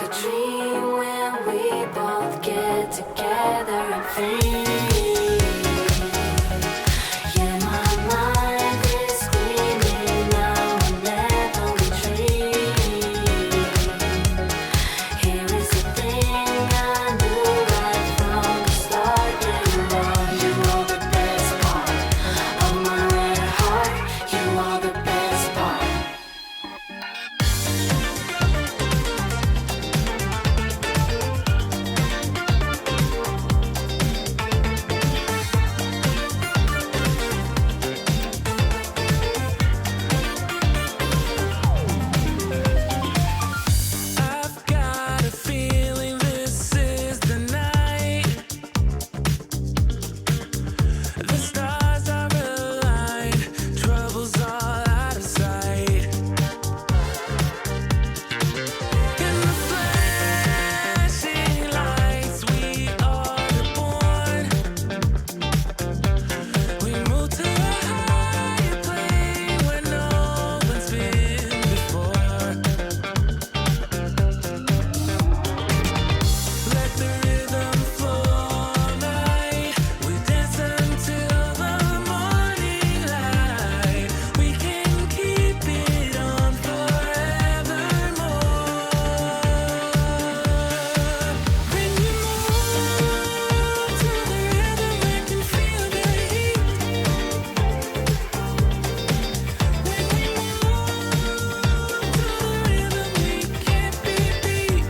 a dream when we both get together and free. Yeah, my mind is screaming now whenever we dream. Here is the thing I knew right from the start. Yeah, you are the best part of my red heart. You are the best part. I've got a feeling this is the night. The stars are aligned, trouble's all out of sight. In the flashing lights, we are born. We move to a higher plane where no one's been before. Let the rhythm flow all night. We dance until the morning light. We can keep it on forevermore. When you move to the rhythm, I can feel the heat. When we move to the rhythm, we can't be beat.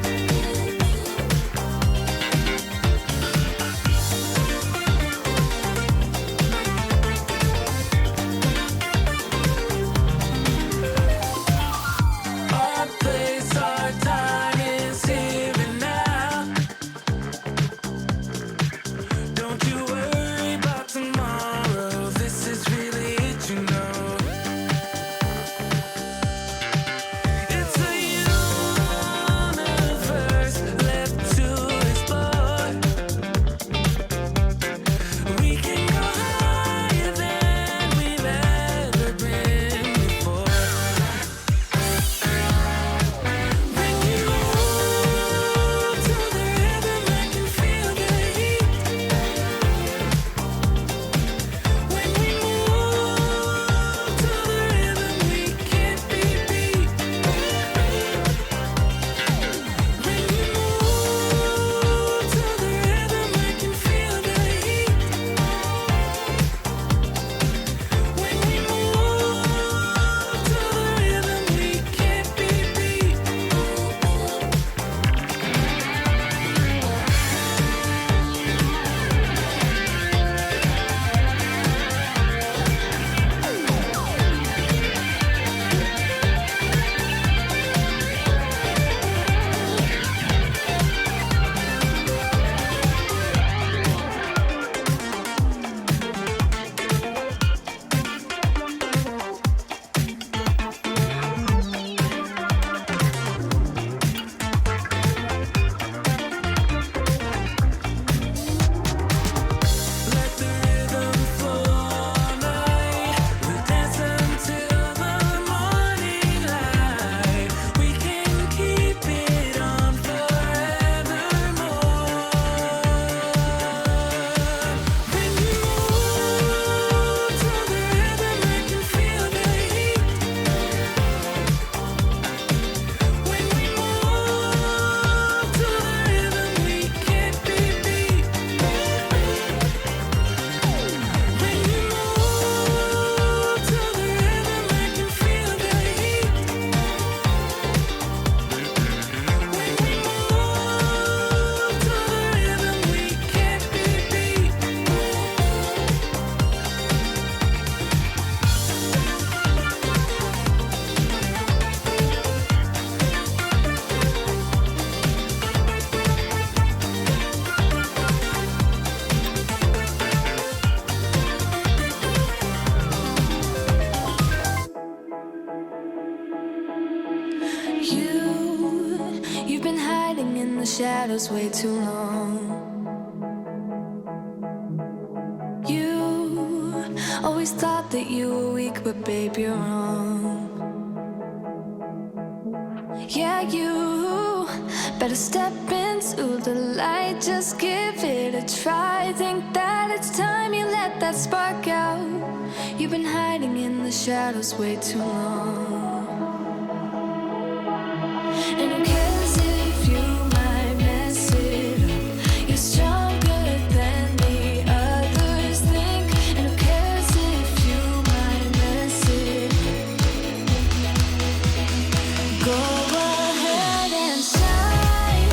Our place, our time is here and now. Don't you worry about tomorrow. This is really it, you know. It's a universe left to explore. We can go higher than we've ever been before. When you move to the rhythm, I can feel the heat. When we move to the rhythm, we can't be beat. When you move to the rhythm, I can feel the heat. When we move to the rhythm, we can't be beat. Let the rhythm flow all night. We dance until the morning light. We can keep it on forevermore. When you move to the rhythm, I can feel the heat. When we move to the rhythm, we can't be beat. When you move to the rhythm, I can feel the heat. When we move to the rhythm, we can't be beat. You've been hiding in the shadows way too long. You always thought that you were weak, but babe, you're wrong. Yeah, you've Better step into the light, just give it a try. Think that it's time you let that spark out. You've been hiding in the shadows way too long. And who cares if you might mess it up? You're stronger than the others think. And who cares if you might mess it up? Go ahead and shine,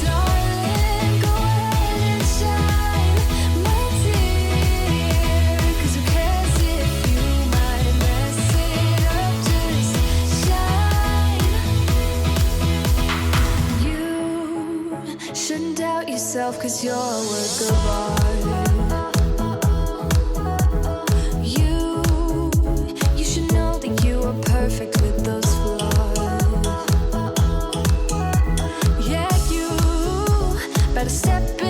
darling. Go ahead and shine, my dear. 'Cause who cares if you might mess it up? Just shine. You shouldn't doubt yourself, 'cause you're a work of art. You should know that you are perfect with those flaws. Yeah, you better step